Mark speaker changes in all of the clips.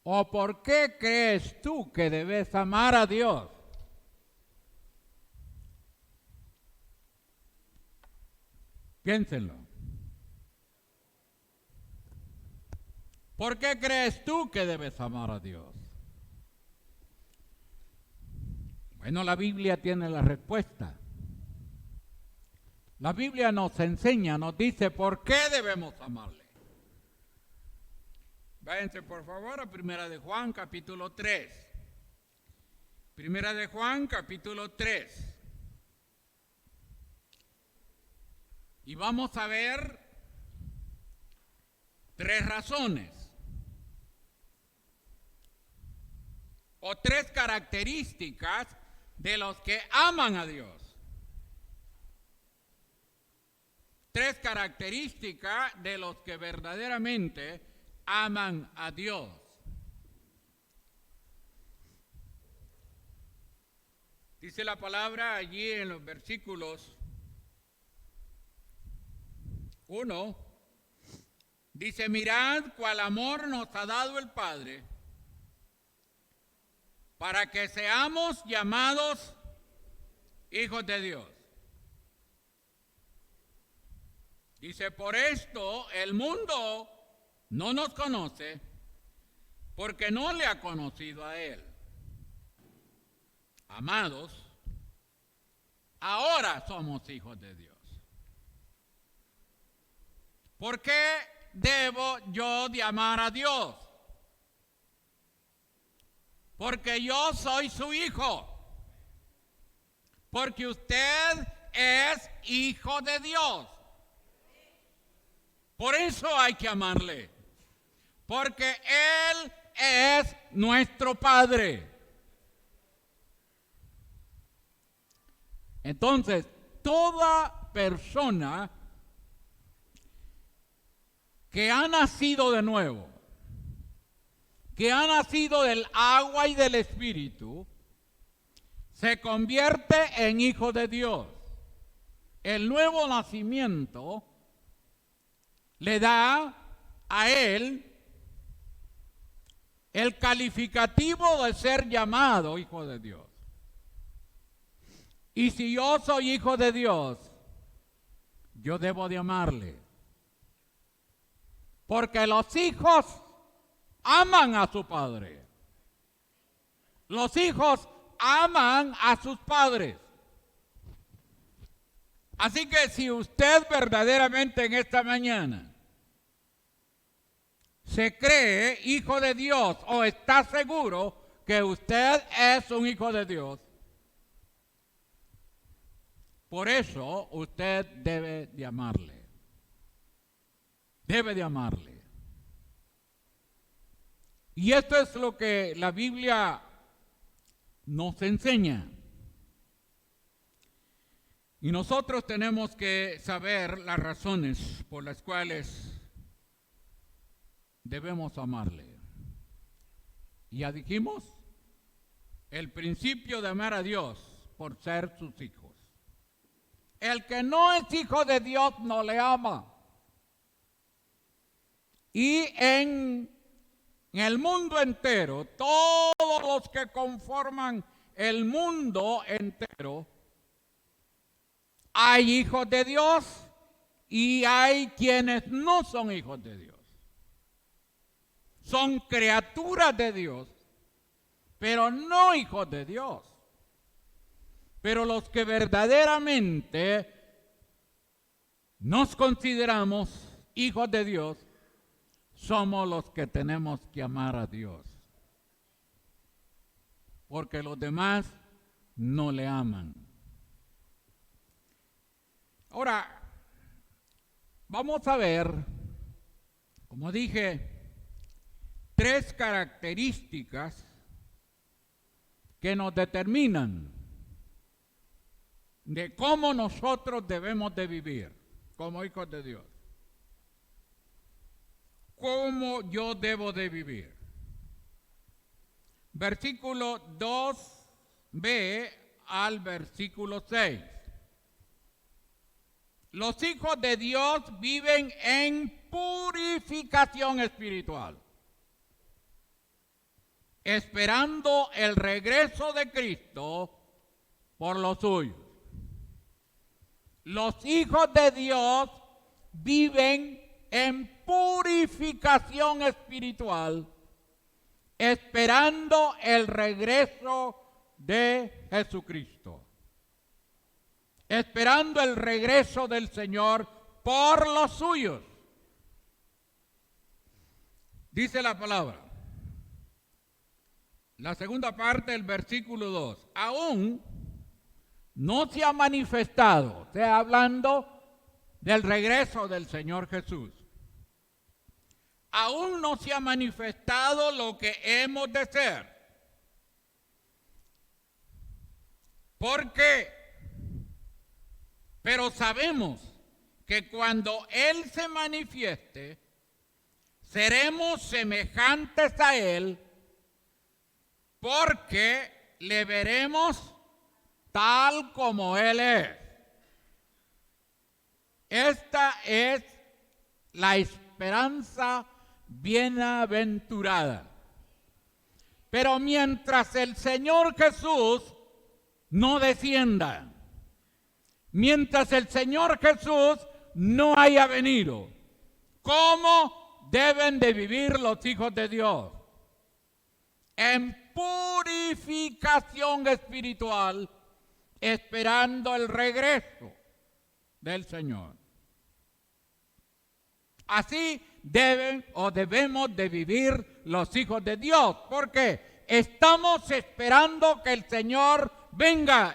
Speaker 1: ¿O por qué crees tú que debes amar a Dios? Piénsenlo. ¿Por qué crees tú que debes amar a Dios? Bueno, la Biblia tiene la respuesta. La Biblia nos enseña, nos dice por qué debemos amarle. Váyanse por favor a Primera de Juan, capítulo 3. Primera de Juan, capítulo 3. Y vamos a ver 3 razones o 3 características de los que aman a Dios. 3 características de los que verdaderamente aman a Dios. Dice la palabra allí en los versículos 1, dice: mirad cuál amor nos ha dado el Padre, para que seamos llamados hijos de Dios. Dice: por esto el mundo no nos conoce, porque no le ha conocido a Él. Amados, ahora somos hijos de Dios. ¿Por qué debo yo de amar a Dios? Porque yo soy su hijo. Porque usted es hijo de Dios. Por eso hay que amarle. Porque Él es nuestro Padre. Entonces, toda persona que ha nacido de nuevo, que ha nacido del agua y del Espíritu, se convierte en hijo de Dios. El nuevo nacimiento le da a él el calificativo de ser llamado hijo de Dios. Y si yo soy hijo de Dios, yo debo de amarle. Porque los hijos aman a su padre. Los hijos aman a sus padres. Así que si usted verdaderamente en esta mañana se cree hijo de Dios o está seguro que usted es un hijo de Dios, por eso usted debe de amarle. Debe de amarle. Y esto es lo que la Biblia nos enseña. Y nosotros tenemos que saber las razones por las cuales debemos amarle. Y ya dijimos, el principio de amar a Dios por ser sus hijos. El que no es hijo de Dios no le ama. Y en el mundo entero, todos los que conforman el mundo entero, hay hijos de Dios y hay quienes no son hijos de Dios. Son criaturas de Dios, pero no hijos de Dios. Pero los que verdaderamente nos consideramos hijos de Dios, somos los que tenemos que amar a Dios. Porque los demás no le aman. Ahora, vamos a ver, como dije, 3 características que nos determinan de cómo nosotros debemos de vivir como hijos de Dios. ¿Cómo yo debo de vivir? Versículo 2b al versículo 6. Los hijos de Dios viven en purificación espiritual. esperando el regreso de Cristo por los suyos. Los hijos de Dios viven en purificación espiritual, esperando el regreso de Jesucristo, esperando el regreso del Señor por los suyos. Dice la palabra, la segunda parte del versículo 2, aún no se ha manifestado, o sea, hablando del regreso del Señor Jesús. Aún no se ha manifestado lo que hemos de ser. ¿Por qué? Pero sabemos que cuando Él se manifieste, seremos semejantes a Él, porque le veremos tal como Él es. Esta es la esperanza bienaventurada. Pero mientras el Señor Jesús no descienda, mientras el Señor Jesús no haya venido, ¿cómo deben de vivir los hijos de Dios? En purificación espiritual, esperando el regreso del Señor. Así deben o debemos de vivir los hijos de Dios, porque estamos esperando que el Señor venga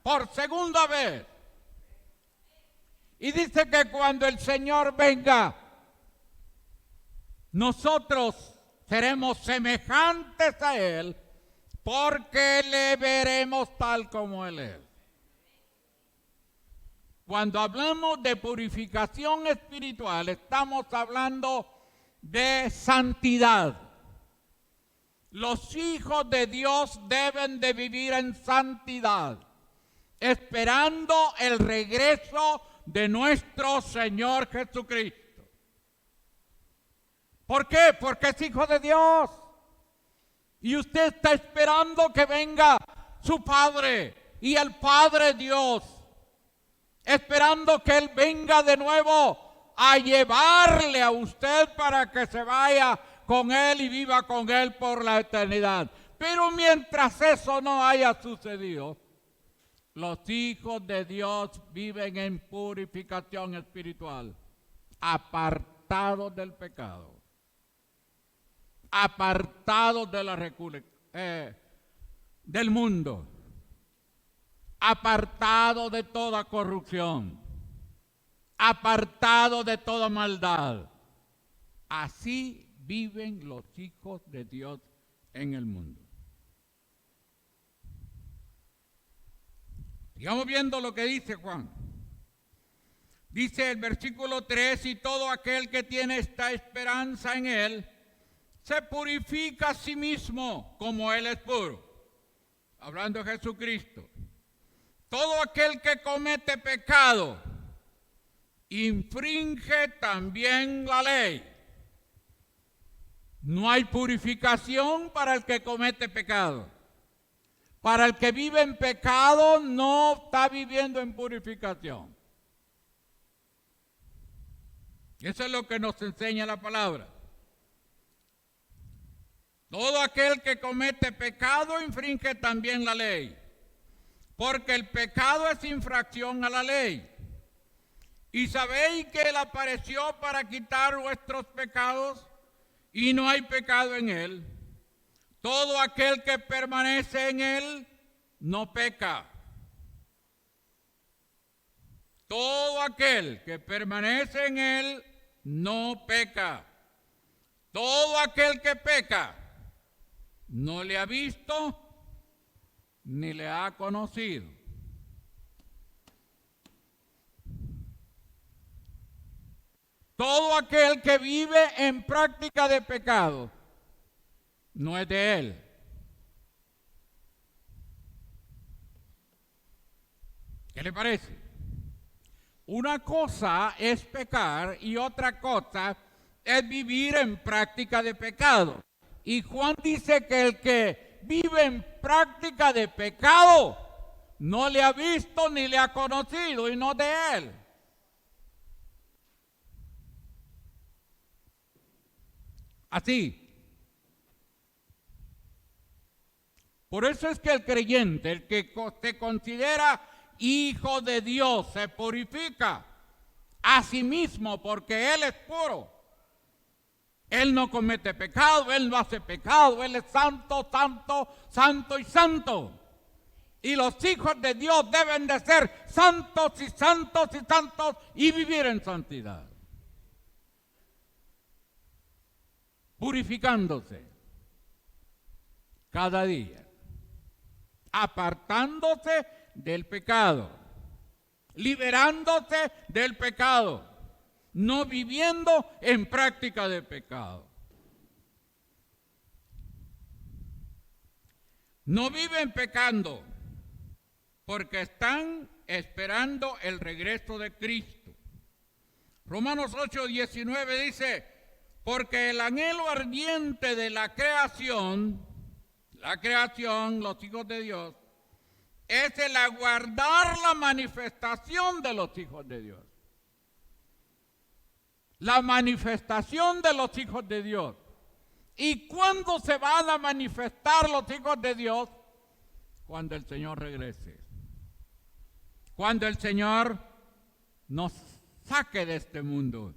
Speaker 1: por segunda vez. Y dice que cuando el Señor venga, nosotros seremos semejantes a Él, porque le veremos tal como Él es. Cuando hablamos de purificación espiritual, estamos hablando de santidad. Los hijos de Dios deben de vivir en santidad, esperando el regreso de nuestro Señor Jesucristo. ¿Por qué? Porque es hijo de Dios. Y usted está esperando que venga su Padre y el Padre Dios, esperando que Él venga de nuevo a llevarle a usted para que se vaya con Él y viva con Él por la eternidad. Pero mientras eso no haya sucedido, los hijos de Dios viven en purificación espiritual, apartados del pecado, apartados de la del mundo, apartados de toda corrupción, apartados de toda maldad. Así viven los hijos de Dios en el mundo. Sigamos viendo lo que dice Juan. Dice el versículo 3, y todo aquel que tiene esta esperanza en Él, se purifica a sí mismo como Él es puro. Hablando de Jesucristo. Todo aquel que comete pecado, infringe también la ley. No hay purificación para el que comete pecado. Para el que vive en pecado no está viviendo en purificación. Eso es lo que nos enseña la palabra. Todo aquel que comete pecado infringe también la ley, porque el pecado es infracción a la ley. Y sabéis que Él apareció para quitar vuestros pecados, y no hay pecado en Él. Todo aquel que permanece en Él no peca. Todo aquel que permanece en Él no peca. Todo aquel que peca no le ha visto ni le ha conocido. Todo aquel que vive en práctica de pecado no es de Él. ¿Qué le parece? Una cosa es pecar y otra cosa es vivir en práctica de pecado. Y Juan dice que el que vive en práctica de pecado no le ha visto ni le ha conocido, y no de él. Así. Por eso es que el creyente, el que se considera hijo de Dios, se purifica a sí mismo porque Él es puro. Él no comete pecado, Él no hace pecado, Él es santo, santo, santo y santo. Y los hijos de Dios deben de ser santos y santos y santos y vivir en santidad. Purificándose cada día. Apartándose del pecado, liberándose del pecado, no viviendo en práctica de pecado. No viven pecando porque están esperando el regreso de Cristo. Romanos 8:19 dice, porque el anhelo ardiente de la creación, los hijos de Dios, es el aguardar la manifestación de los hijos de Dios. La manifestación de los hijos de Dios. ¿Y cuándo se van a manifestar los hijos de Dios? Cuando el Señor regrese. Cuando el Señor nos saque de este mundo.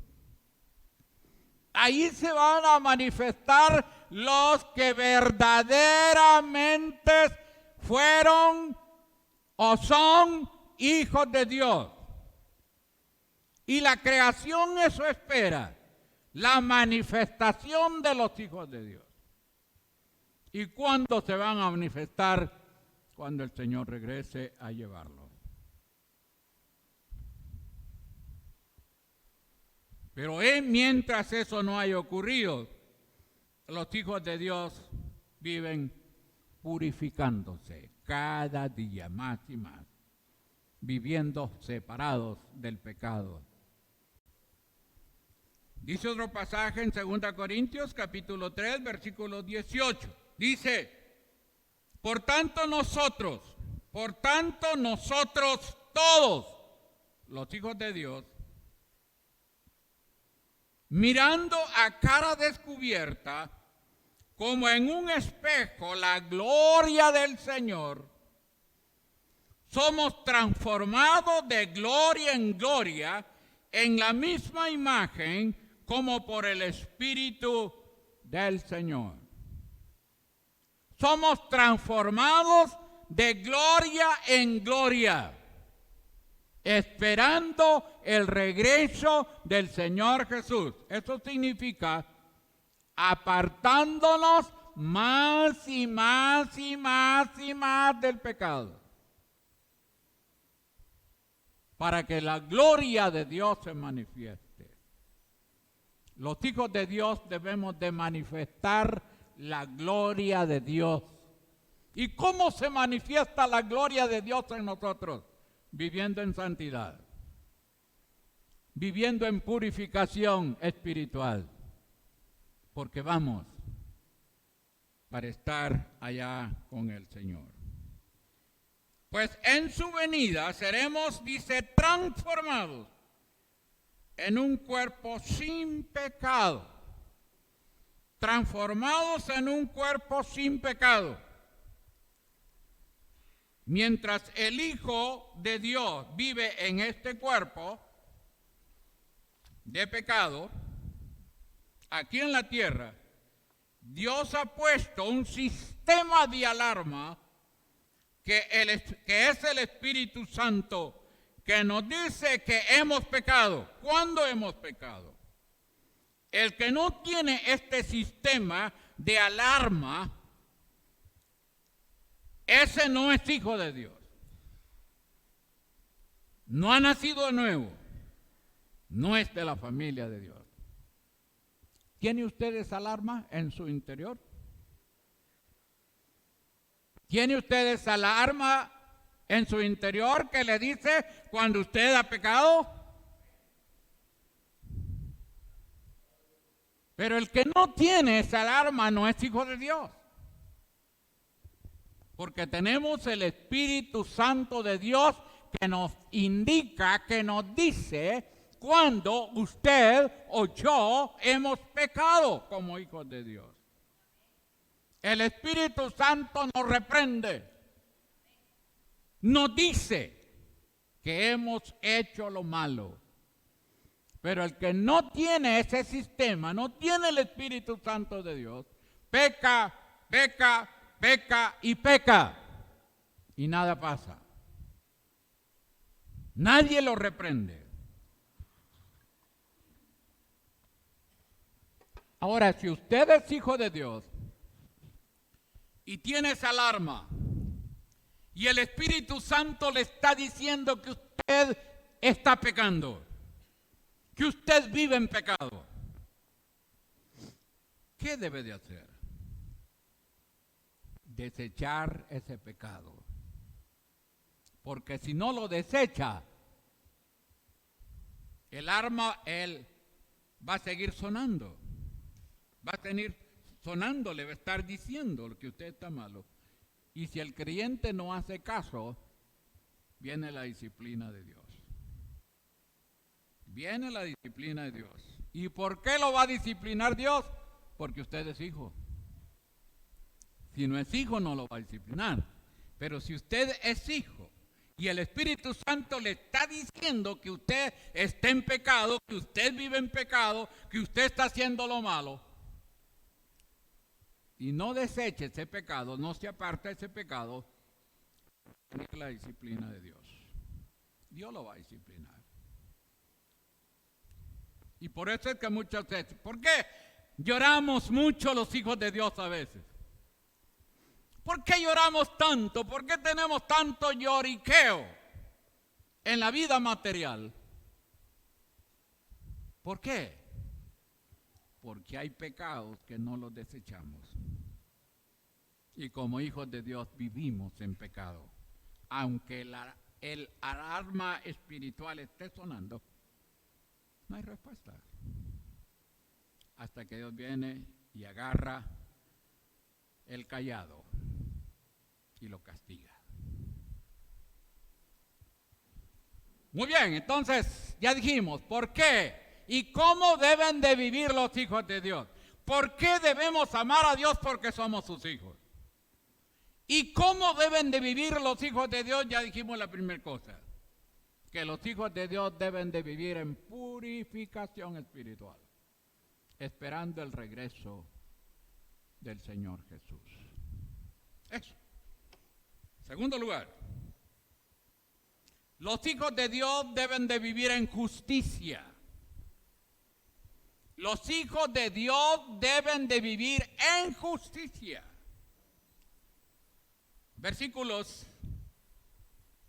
Speaker 1: Ahí se van a manifestar los que verdaderamente fueron o son hijos de Dios. Y la creación eso espera, la manifestación de los hijos de Dios. ¿Y cuándo se van a manifestar? Cuando el Señor regrese a llevarlos. Pero mientras eso no haya ocurrido, los hijos de Dios viven purificándose cada día más y más, viviendo separados del pecado. Dice otro pasaje en 2 Corintios capítulo 3, versículo 18. Dice, por tanto nosotros todos, los hijos de Dios, mirando a cara descubierta, como en un espejo, la gloria del Señor, somos transformados de gloria en gloria en la misma imagen como por el Espíritu del Señor. Somos transformados de gloria en gloria, esperando el regreso del Señor Jesús. Eso significa apartándonos más y más y más y más del pecado, para que la gloria de Dios se manifieste. Los hijos de Dios debemos de manifestar la gloria de Dios. ¿Y cómo se manifiesta la gloria de Dios en nosotros? Viviendo en santidad, viviendo en purificación espiritual, porque vamos para estar allá con el Señor. Pues en su venida seremos, dice, transformados en un cuerpo sin pecado. Transformados en un cuerpo sin pecado. Mientras el Hijo de Dios vive en este cuerpo de pecado, aquí en la tierra, Dios ha puesto un sistema de alarma que es el Espíritu Santo, que nos dice que hemos pecado. ¿Cuándo hemos pecado? El que no tiene este sistema de alarma, ese no es hijo de Dios. No ha nacido de nuevo. No es de la familia de Dios. ¿Tiene usted esa alarma en su interior? ¿Tiene usted esa alarma en su interior que le dice cuando usted ha pecado? Pero el que no tiene esa alarma no es hijo de Dios. Porque tenemos el Espíritu Santo de Dios que nos indica, que nos dice cuando usted o yo hemos pecado como hijos de Dios. El Espíritu Santo nos reprende, nos dice que hemos hecho lo malo. Pero el que no tiene ese sistema, no tiene el Espíritu Santo de Dios, peca, peca, peca y peca. Y nada pasa. Nadie lo reprende. Ahora, si usted es hijo de Dios y tiene esa alarma y el Espíritu Santo le está diciendo que usted está pecando, que usted vive en pecado, ¿qué debe de hacer? Desechar ese pecado. Porque si no lo desecha, el alarma va a seguir sonando. Va a seguir sonando, le va a estar diciendo que usted está malo. Y si el creyente no hace caso, viene la disciplina de Dios. Viene la disciplina de Dios. ¿Y por qué lo va a disciplinar Dios? Porque usted es hijo. Si no es hijo, no lo va a disciplinar. Pero si usted es hijo y el Espíritu Santo le está diciendo que usted está en pecado, que usted vive en pecado, que usted está haciendo lo malo, y no deseche ese pecado, no se aparta de ese pecado, viene la disciplina de Dios. Dios lo va a disciplinar. Y por eso es que muchas veces, ¿por qué lloramos mucho los hijos de Dios a veces? ¿Por qué lloramos tanto? ¿Por qué tenemos tanto lloriqueo en la vida material? ¿Por qué? Porque hay pecados que no los desechamos. Y como hijos de Dios vivimos en pecado. Aunque el alarma espiritual esté sonando, no hay respuesta. Hasta que Dios viene y agarra el cayado y lo castiga. Muy bien, entonces ya dijimos, ¿por qué? ¿Y cómo deben de vivir los hijos de Dios? ¿Por qué debemos amar a Dios? Porque somos sus hijos. ¿Y cómo deben de vivir los hijos de Dios? Ya dijimos la primera cosa, que los hijos de Dios deben de vivir en purificación espiritual, esperando el regreso del Señor Jesús. Eso. Segundo lugar, los hijos de Dios deben de vivir en justicia. Los hijos de Dios deben de vivir en justicia. Versículos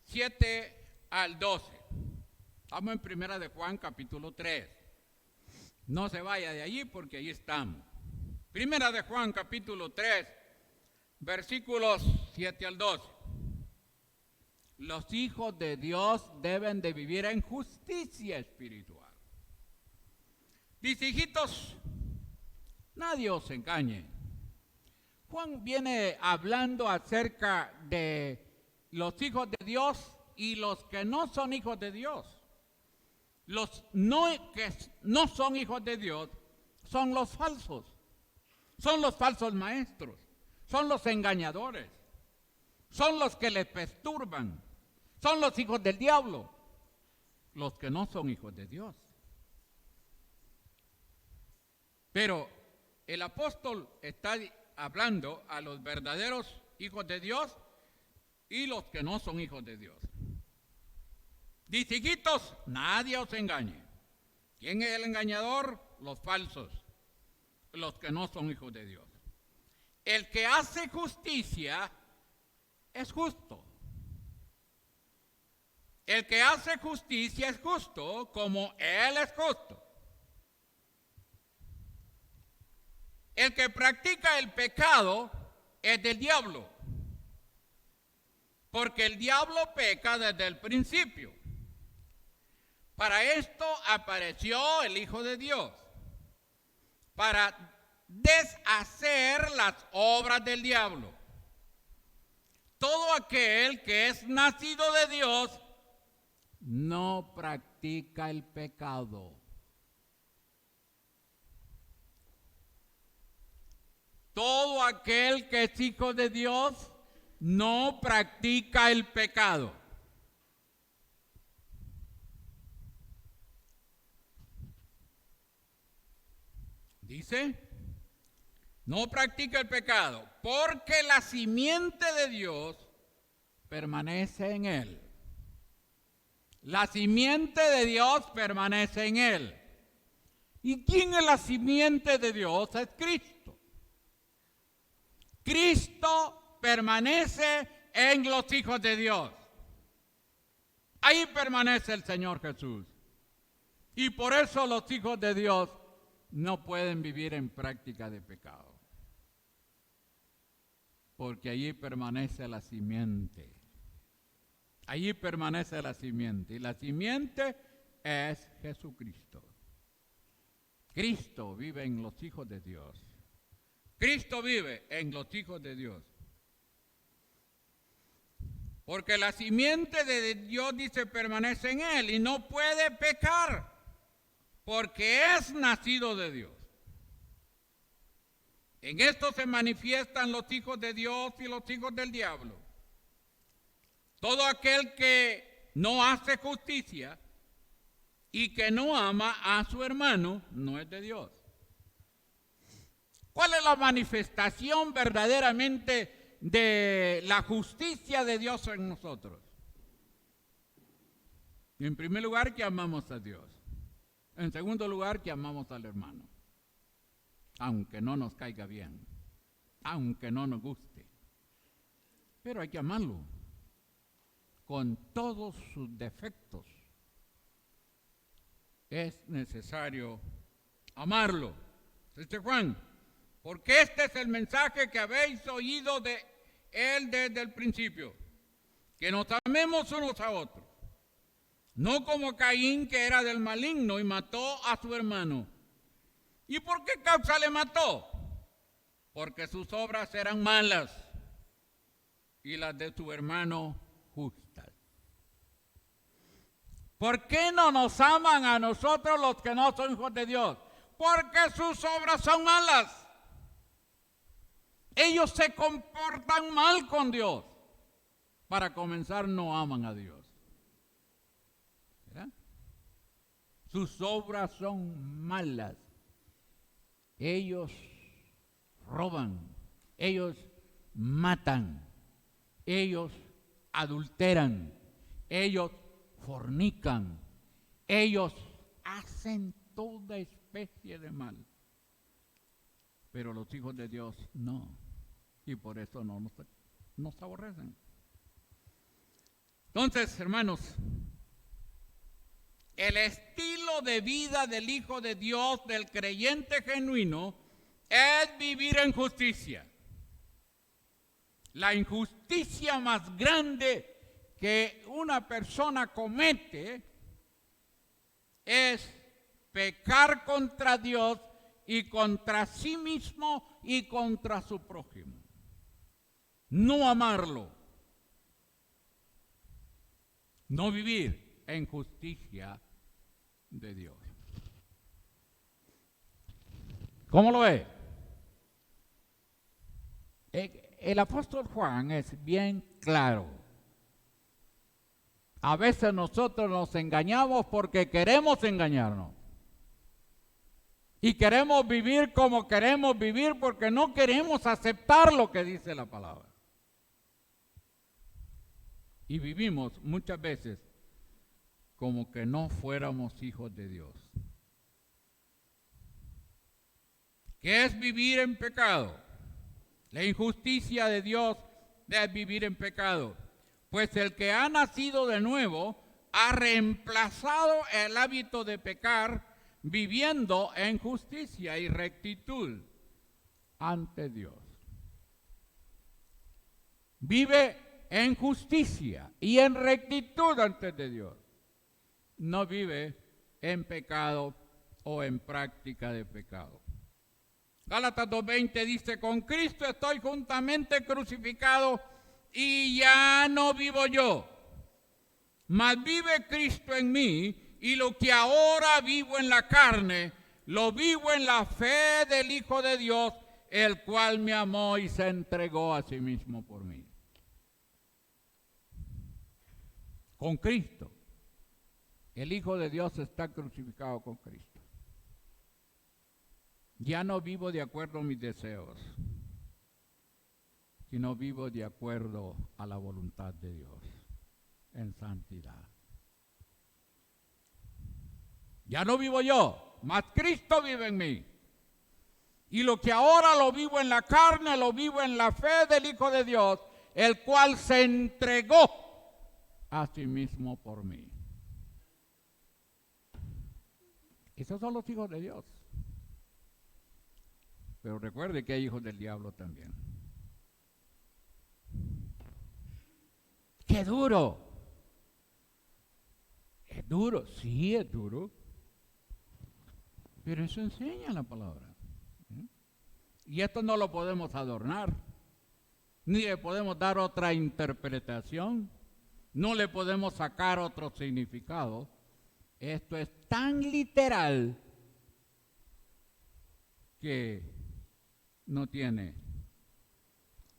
Speaker 1: 7 al 12. Estamos en Primera de Juan, capítulo 3. No se vaya de allí porque ahí estamos. Primera de Juan, capítulo 3, versículos 7 al 12. Los hijos de Dios deben de vivir en justicia espiritual. Dice, hijitos, nadie os engañe. Juan viene hablando acerca de los hijos de Dios y los que no son hijos de Dios. Los que no son hijos de Dios son los falsos. Son los falsos maestros. Son los engañadores. Son los que les perturban. Son los hijos del diablo. Los que no son hijos de Dios. Pero el apóstol está hablando a los verdaderos hijos de Dios y los que no son hijos de Dios. Dice, hijitos, nadie os engañe. ¿Quién es el engañador? Los falsos, los que no son hijos de Dios. El que hace justicia es justo. El que hace justicia es justo como Él es justo. El que practica el pecado es del diablo, porque el diablo peca desde el principio. Para esto apareció el Hijo de Dios, para deshacer las obras del diablo. Todo aquel que es nacido de Dios no practica el pecado. Todo aquel que es hijo de Dios no practica el pecado. Dice, no practica el pecado, porque la simiente de Dios permanece en él. La simiente de Dios permanece en él. ¿Y quién es la simiente de Dios? Es Cristo. Cristo permanece en los hijos de Dios. Ahí permanece el Señor Jesús. Y por eso los hijos de Dios no pueden vivir en práctica de pecado. Porque allí permanece la simiente. Allí permanece la simiente. Y la simiente es Jesucristo. Cristo vive en los hijos de Dios. Cristo vive en los hijos de Dios. Porque la simiente de Dios, dice, permanece en él y no puede pecar, porque es nacido de Dios. En esto se manifiestan los hijos de Dios y los hijos del diablo. Todo aquel que no hace justicia y que no ama a su hermano no es de Dios. ¿Cuál es la manifestación verdaderamente de la justicia de Dios en nosotros? En primer lugar, que amamos a Dios. En segundo lugar, que amamos al hermano. Aunque no nos caiga bien, aunque no nos guste. Pero hay que amarlo con todos sus defectos. Es necesario amarlo. Dice Juan, porque este es el mensaje que habéis oído de él desde el principio, que nos amemos unos a otros. No como Caín, que era del maligno y mató a su hermano. ¿Y por qué causa le mató? Porque sus obras eran malas y las de su hermano justas. ¿Por qué no nos aman a nosotros los que no son hijos de Dios? Porque sus obras son malas. Ellos se comportan mal con Dios. Para comenzar, no aman a Dios. ¿Verdad? Sus obras son malas. Ellos roban, ellos matan, ellos adulteran, ellos fornican, ellos hacen toda especie de mal. Pero los hijos de Dios no, y por eso no nos aborrecen. Entonces, hermanos, el estilo de vida del Hijo de Dios, del creyente genuino, es vivir en justicia. La injusticia más grande que una persona comete es pecar contra Dios y contra sí mismo y contra su prójimo. No amarlo. No vivir en justicia de Dios. ¿Cómo lo ve? El apóstol Juan es bien claro. A veces nosotros nos engañamos porque queremos engañarnos. Y queremos vivir como queremos vivir porque no queremos aceptar lo que dice la palabra. Y vivimos muchas veces como que no fuéramos hijos de Dios. ¿Qué es vivir en pecado? La injusticia de Dios es vivir en pecado. Pues el que ha nacido de nuevo ha reemplazado el hábito de pecar viviendo en justicia y rectitud ante Dios. Vive en justicia y en rectitud ante Dios. No vive en pecado o en práctica de pecado. Gálatas 2:20 dice, con Cristo estoy juntamente crucificado y ya no vivo yo, mas vive Cristo en mí, y lo que ahora vivo en la carne, lo vivo en la fe del Hijo de Dios, el cual me amó y se entregó a sí mismo por mí. Con Cristo. El Hijo de Dios está crucificado con Cristo. Ya no vivo de acuerdo a mis deseos, sino vivo de acuerdo a la voluntad de Dios, en santidad. Ya no vivo yo, mas Cristo vive en mí. Y lo que ahora lo vivo en la carne, lo vivo en la fe del Hijo de Dios, el cual se entregó a sí mismo por mí. Esos son los hijos de Dios. Pero recuerde que hay hijos del diablo también. ¡Qué duro! Es duro, sí es duro. Pero eso enseña la palabra. Y esto no lo podemos adornar. Ni le podemos dar otra interpretación. No le podemos sacar otro significado. Esto es tan literal que no tiene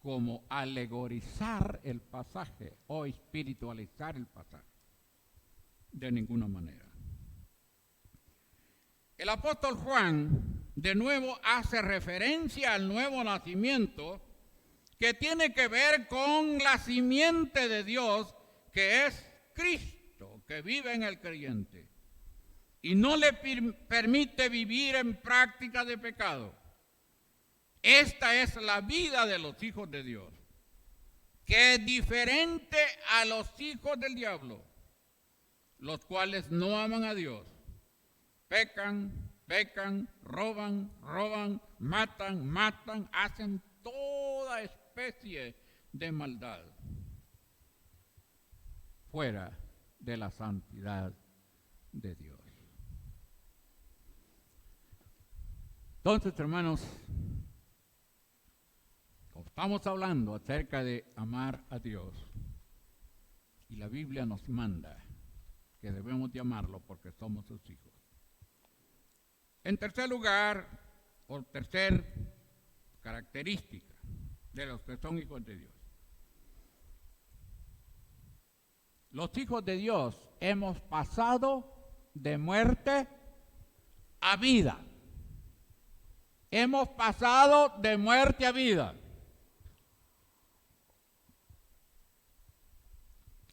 Speaker 1: como alegorizar el pasaje o espiritualizar el pasaje de ninguna manera. El apóstol Juan de nuevo hace referencia al nuevo nacimiento que tiene que ver con la simiente de Dios, que es Cristo, que vive en el creyente y no le permite vivir en práctica de pecado. Esta es la vida de los hijos de Dios, que es diferente a los hijos del diablo, los cuales no aman a Dios. Pecan, roban, matan, hacen toda especie de maldad fuera de la santidad de Dios. Entonces, hermanos, estamos hablando acerca de amar a Dios y la Biblia nos manda que debemos de amarlo porque somos sus hijos. En tercer lugar, o tercer característica de los que son hijos de Dios. Los hijos de Dios hemos pasado de muerte a vida. Hemos pasado de muerte a vida.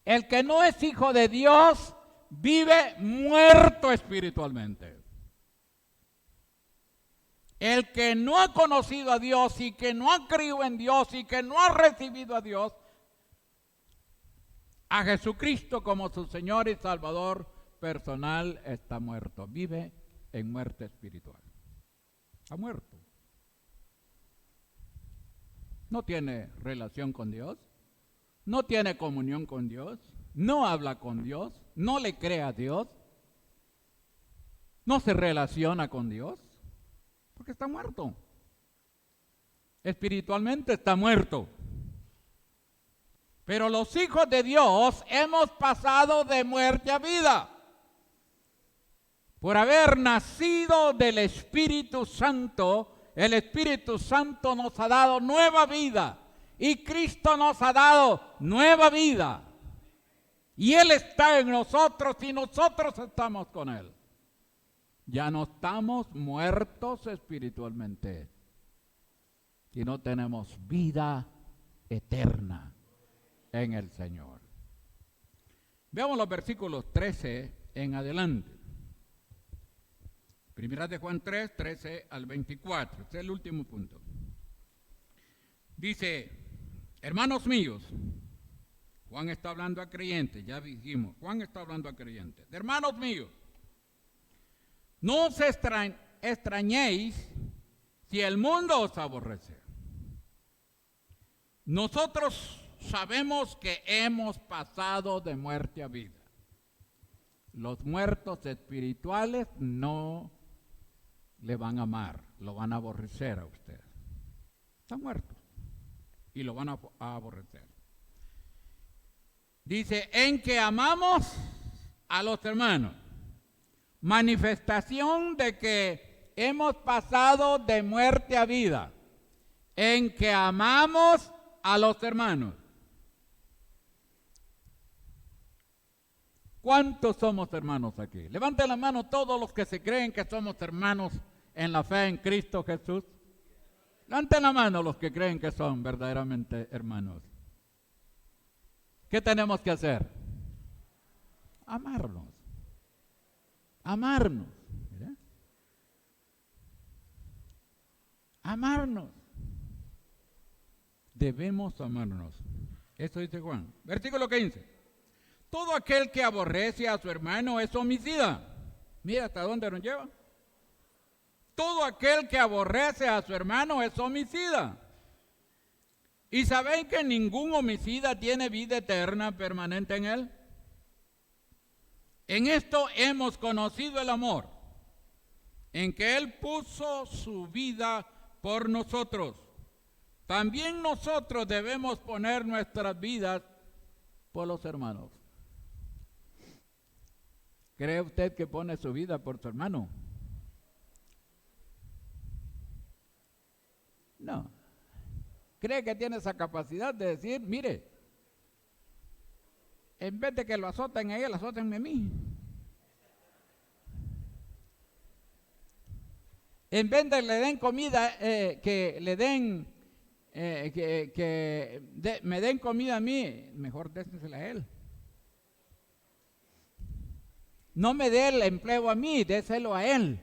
Speaker 1: El que no es hijo de Dios vive muerto espiritualmente. El que no ha conocido a Dios y que no ha creído en Dios y que no ha recibido a Dios, a Jesucristo como su Señor y Salvador personal, está muerto. Vive en muerte espiritual. Está muerto. No tiene relación con Dios. No tiene comunión con Dios. No habla con Dios. No le cree a Dios. No se relaciona con Dios. Porque está muerto. Espiritualmente está muerto. Pero los hijos de Dios hemos pasado de muerte a vida. Por haber nacido del Espíritu Santo, el Espíritu Santo nos ha dado nueva vida. Y Cristo nos ha dado nueva vida. Y Él está en nosotros y nosotros estamos con Él. Ya no estamos muertos espiritualmente, sino tenemos vida eterna en el Señor. Veamos los versículos 13 en adelante. Primera de Juan 3, 13 al 24. Este es el último punto. Dice, hermanos míos, Juan está hablando a creyentes, ya dijimos, Juan está hablando a creyentes. Hermanos míos, no os extrañéis si el mundo os aborrece. Nosotros sabemos que hemos pasado de muerte a vida. Los muertos espirituales no le van a amar. lo van a aborrecer a usted. Está muerto y lo van a aborrecer. Dice, en que amamos a los hermanos. Manifestación de que hemos pasado de muerte a vida. En que amamos a los hermanos. ¿Cuántos somos hermanos aquí? Levanten la mano todos los que se creen que somos hermanos en la fe en Cristo Jesús. Levanten la mano los que creen que son verdaderamente hermanos. ¿Qué tenemos que hacer? Amarnos. Amarnos. ¿Mira? Amarnos. Debemos amarnos. Eso dice Juan. Versículo 15. Todo aquel que aborrece a su hermano es homicida. Mira hasta dónde nos lleva. Todo aquel que aborrece a su hermano es homicida. ¿Y sabéis que ningún homicida tiene vida eterna permanente en él? En esto hemos conocido el amor, en que Él puso su vida por nosotros. También nosotros debemos poner nuestras vidas por los hermanos. ¿Cree usted que pone su vida por su hermano? No. ¿Cree que tiene esa capacidad de decir, mire, en vez de que lo azoten a él, azótenme a mí? En vez de le den comida, que le den, me den comida a mí, mejor désensela a él. No me dé el empleo a mí, déselo a él.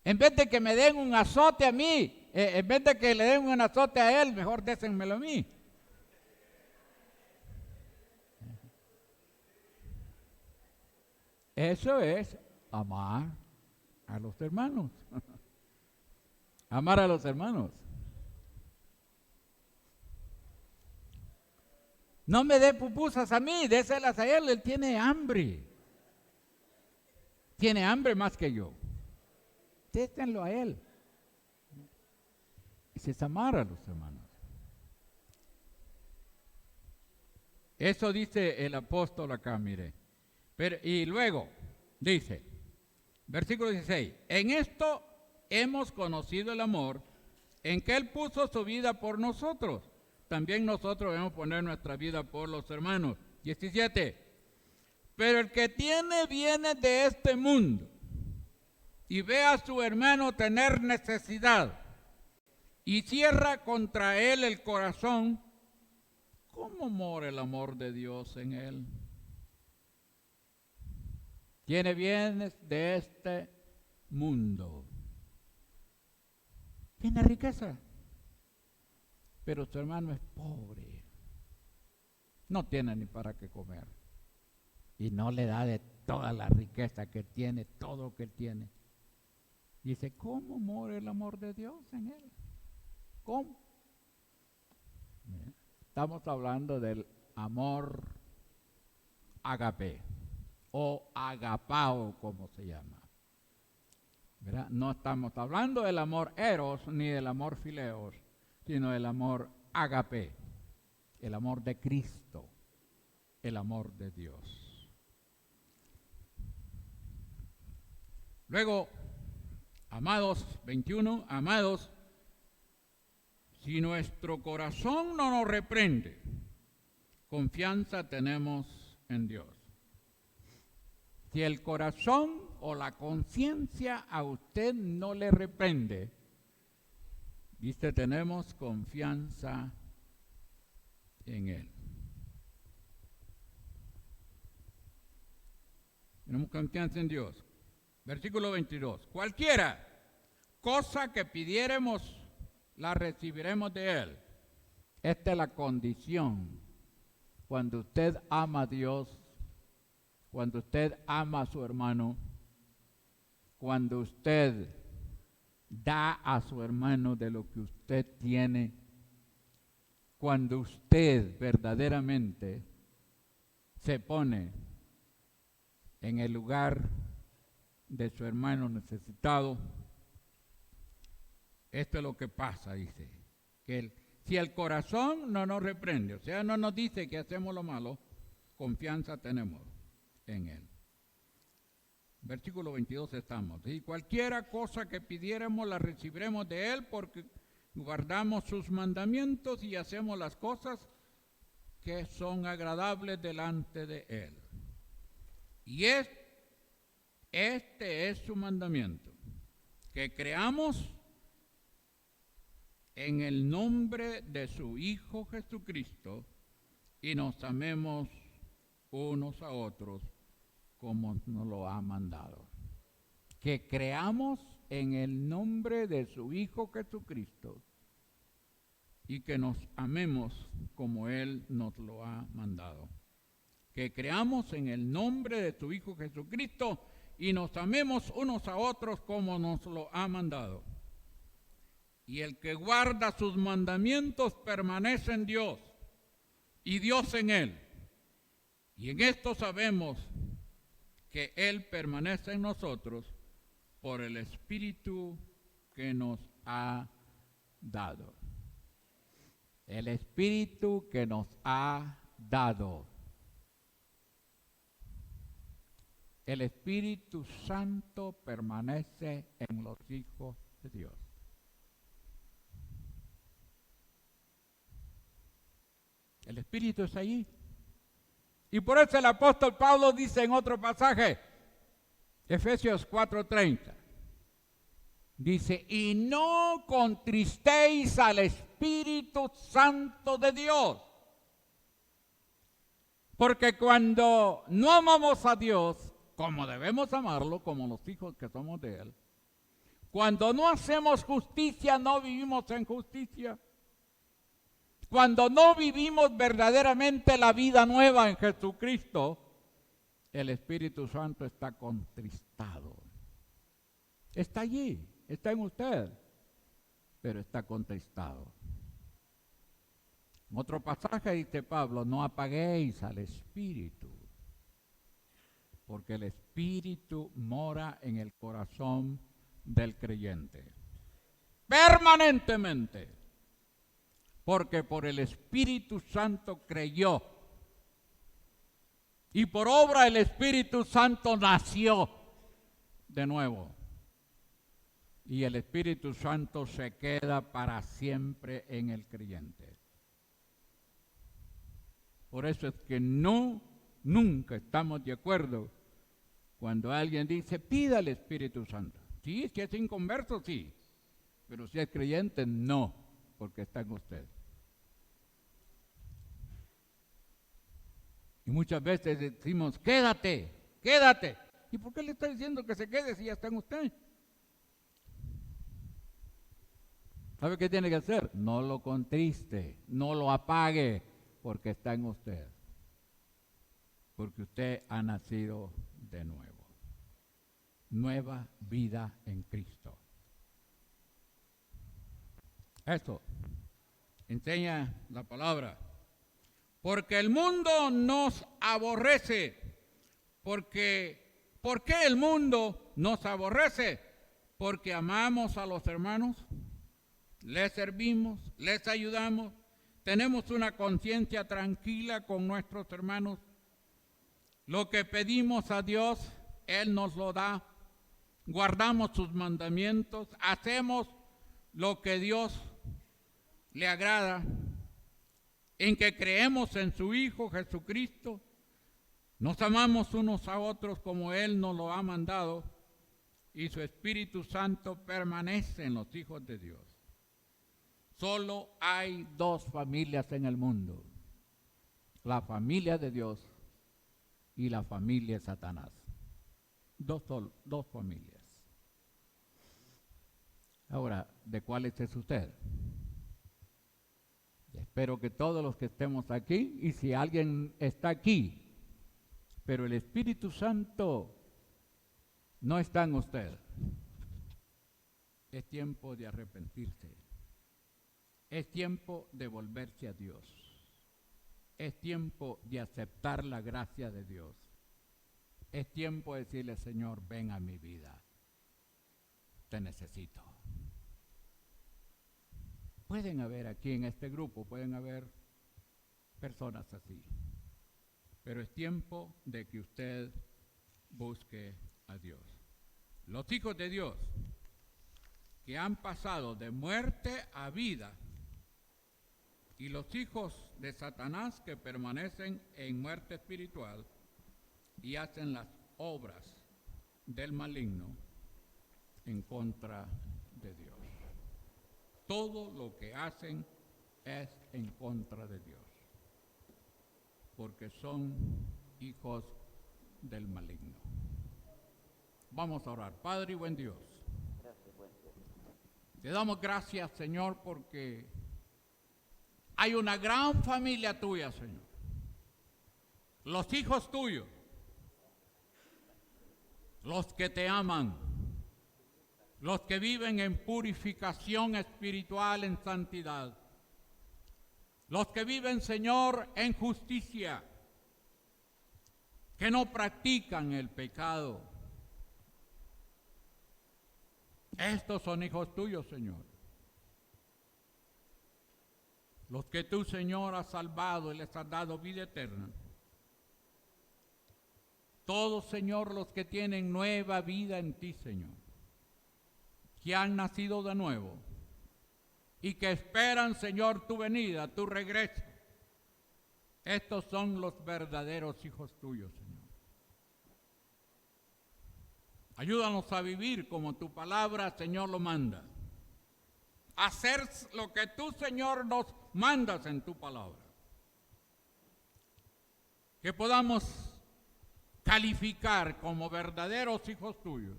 Speaker 1: En vez de que me den un azote a mí, en vez de que le den un azote a él, mejor désenmelo a mí. Eso es amar a los hermanos. Amar a los hermanos. No me dé pupusas a mí, déselas a él tiene hambre. Tiene hambre más que yo. Désenlo a él. Ese es amar a los hermanos. Eso dice el apóstol acá, mire. Pero, y luego dice, versículo 16, en esto hemos conocido el amor, en que Él puso su vida por nosotros. También nosotros debemos poner nuestra vida por los hermanos. 17, pero el que tiene bienes de este mundo y ve a su hermano tener necesidad y cierra contra él el corazón, ¿cómo mora el amor de Dios en él? Tiene bienes de este mundo. Tiene riqueza. Pero su hermano es pobre. No tiene ni para qué comer. Y no le da de toda la riqueza que tiene, todo lo que tiene. Dice, ¿cómo mora el amor de Dios en él? ¿Cómo? Estamos hablando del amor agape o agapao, como se llama. ¿Verdad? No estamos hablando del amor eros ni del amor fileos, sino del amor agape, el amor de Cristo, el amor de Dios. Luego, amados, 21, amados, si nuestro corazón no nos reprende, confianza tenemos en Dios. Si el corazón o la conciencia a usted no le reprende, dice, tenemos confianza en Él. Tenemos confianza en Dios. Versículo 22. Cualquiera cosa que pidiéremos, la recibiremos de Él. Esta es la condición. Cuando usted ama a Dios, cuando usted ama a su hermano, cuando usted da a su hermano de lo que usted tiene, cuando usted verdaderamente se pone en el lugar de su hermano necesitado. Esto es lo que pasa, dice, que si el corazón no nos reprende, o sea, no nos dice que hacemos lo malo, confianza tenemos en Él. Versículo 22 estamos. Y cualquiera cosa que pidiéramos la recibiremos de Él porque guardamos sus mandamientos y hacemos las cosas que son agradables delante de Él. Y este es su mandamiento, que creamos en el nombre de su Hijo Jesucristo y nos amemos unos a otros como nos lo ha mandado. Que creamos en el nombre de su Hijo Jesucristo y que nos amemos como Él nos lo ha mandado. Que creamos en el nombre de su Hijo Jesucristo y nos amemos unos a otros como nos lo ha mandado. Y el que guarda sus mandamientos permanece en Dios y Dios en él. Y en esto sabemos que Él permanece en nosotros por el Espíritu que nos ha dado. El Espíritu que nos ha dado. El Espíritu Santo permanece en los hijos de Dios. El Espíritu es allí. Y por eso el apóstol Pablo dice en otro pasaje, Efesios 4:30, dice, y no contristéis al Espíritu Santo de Dios. Porque cuando no amamos a Dios, como debemos amarlo, como los hijos que somos de Él, cuando no hacemos justicia, no vivimos en justicia. Cuando no vivimos verdaderamente la vida nueva en Jesucristo, el Espíritu Santo está contristado. Está allí, está en usted, pero está contristado. En otro pasaje dice Pablo, no apaguéis al Espíritu, porque el Espíritu mora en el corazón del creyente, permanentemente. Porque por el Espíritu Santo creyó. Y por obra del Espíritu Santo nació de nuevo. Y el Espíritu Santo se queda para siempre en el creyente. Por eso es que nunca estamos de acuerdo cuando alguien dice, pida el Espíritu Santo. Sí, si es inconverso, sí. Pero si es creyente, no, porque está en usted. Y muchas veces decimos, quédate, quédate. ¿Y por qué le está diciendo que se quede si ya está en usted? ¿Sabe qué tiene que hacer? No lo contriste, no lo apague, porque está en usted. Porque usted ha nacido de nuevo. Nueva vida en Cristo. Esto enseña la palabra. Porque el mundo nos aborrece. ¿Por qué el mundo nos aborrece? Porque amamos a los hermanos, les servimos, les ayudamos, tenemos una conciencia tranquila con nuestros hermanos. Lo que pedimos a Dios, Él nos lo da. Guardamos sus mandamientos, hacemos lo que Dios le agrada. En que creemos en su Hijo Jesucristo, nos amamos unos a otros como Él nos lo ha mandado, y su Espíritu Santo permanece en los hijos de Dios. Solo hay dos familias en el mundo, la familia de Dios y la familia de Satanás. Dos familias. Ahora, ¿de cuáles es usted? Espero que todos los que estemos aquí, y si alguien está aquí, pero el Espíritu Santo no está en usted, es tiempo de arrepentirse. Es tiempo de volverse a Dios. Es tiempo de aceptar la gracia de Dios. es tiempo de decirle, Señor, ven a mi vida. Te necesito. Pueden haber aquí en este grupo, pueden haber personas así. Pero es tiempo de que usted busque a Dios. Los hijos de Dios que han pasado de muerte a vida y los hijos de Satanás que permanecen en muerte espiritual y hacen las obras del maligno en contra de Dios. Todo lo que hacen es en contra de Dios, porque son hijos del maligno. Vamos a orar. Padre y buen Dios, te damos gracias, Señor, porque hay una gran familia tuya, Señor. Los hijos tuyos, los que te aman, los que viven en purificación espiritual, en santidad, los que viven, Señor, en justicia, que no practican el pecado. Estos son hijos tuyos, Señor. Los que tú, Señor, has salvado y les has dado vida eterna. Todos, Señor, los que tienen nueva vida en ti, Señor, que han nacido de nuevo y que esperan, Señor, tu venida, tu regreso. Estos son los verdaderos hijos tuyos, Señor. Ayúdanos a vivir como tu palabra, Señor, lo manda. Hacer lo que tú, Señor, nos mandas en tu palabra. Que podamos calificar como verdaderos hijos tuyos,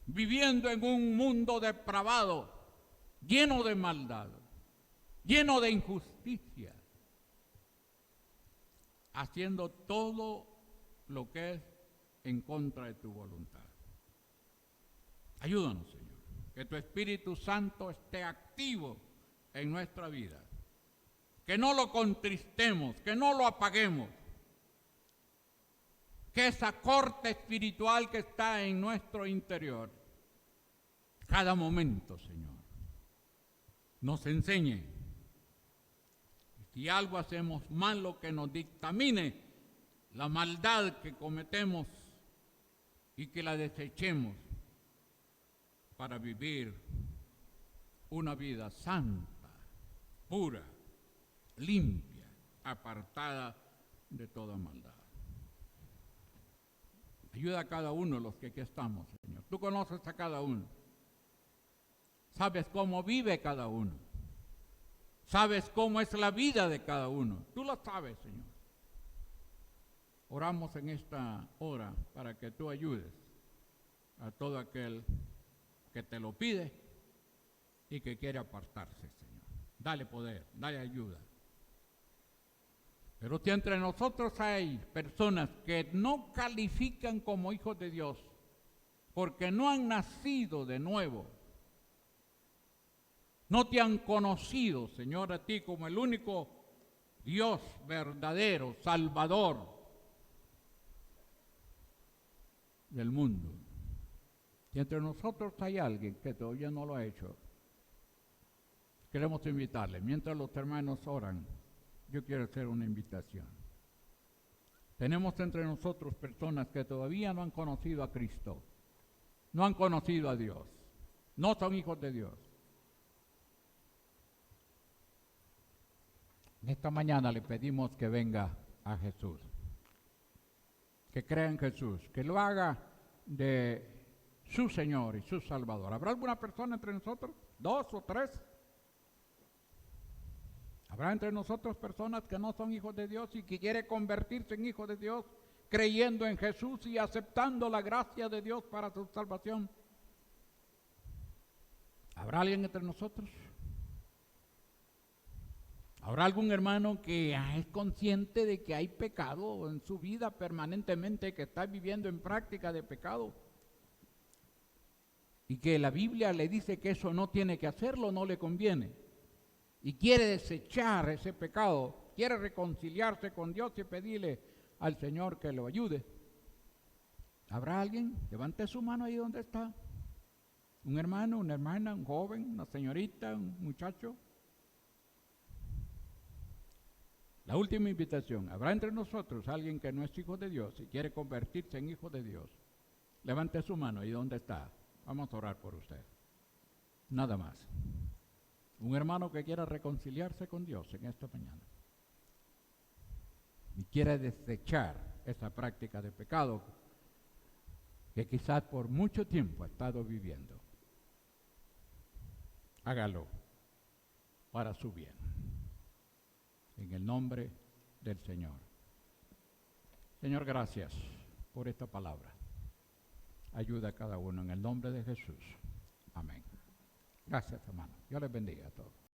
Speaker 1: viviendo en un mundo depravado, lleno de maldad, lleno de injusticia, haciendo todo lo que es en contra de tu voluntad. Ayúdanos, Señor, que tu Espíritu Santo esté activo en nuestra vida, que no lo contristemos, que no lo apaguemos, que esa corte espiritual que está en nuestro interior, cada momento, Señor, nos enseñe. Si algo hacemos malo, que nos dictamine la maldad que cometemos y que la desechemos para vivir una vida santa, pura, limpia, apartada de toda maldad. Ayuda a cada uno de los que aquí estamos, Señor. Tú conoces a cada uno. Sabes cómo vive cada uno. Sabes cómo es la vida de cada uno. Tú lo sabes, Señor. Oramos en esta hora para que tú ayudes a todo aquel que te lo pide y que quiere apartarse, Señor. Dale poder, dale ayuda. Pero si entre nosotros hay personas que no califican como hijos de Dios porque no han nacido de nuevo, no te han conocido, Señor, a ti como el único Dios verdadero, Salvador del mundo. Si entre nosotros hay alguien que todavía no lo ha hecho, queremos invitarle. Mientras los hermanos oran, yo quiero hacer una invitación. Tenemos entre nosotros personas que todavía no han conocido a Cristo, no han conocido a Dios, no son hijos de Dios. Esta mañana le pedimos que venga a Jesús, que crea en Jesús, que lo haga de su Señor y su Salvador. ¿Habrá alguna persona entre nosotros? ¿2 o 3? ¿Habrá entre nosotros personas que no son hijos de Dios y que quieren convertirse en hijos de Dios, creyendo en Jesús y aceptando la gracia de Dios para su salvación? ¿Habrá alguien entre nosotros? ¿Habrá algún hermano que es consciente de que hay pecado en su vida permanentemente, que está viviendo en práctica de pecado? Y que la Biblia le dice que eso no tiene que hacerlo, no le conviene. Y quiere desechar ese pecado, quiere reconciliarse con Dios y pedirle al Señor que lo ayude. ¿Habrá alguien? Levante su mano ahí donde está. Un hermano, una hermana, un joven, una señorita, un muchacho. La última invitación. ¿Habrá entre nosotros alguien que no es hijo de Dios y quiere convertirse en hijo de Dios? Levante su mano ahí donde está. Vamos a orar por usted. Nada más. Un hermano que quiera reconciliarse con Dios en esta mañana y quiere desechar esa práctica de pecado que quizás por mucho tiempo ha estado viviendo. Hágalo para su bien. En el nombre del Señor. Señor, gracias por esta palabra. Ayuda a cada uno en el nombre de Jesús. Amén. Gracias, hermano. Dios les bendiga a todos.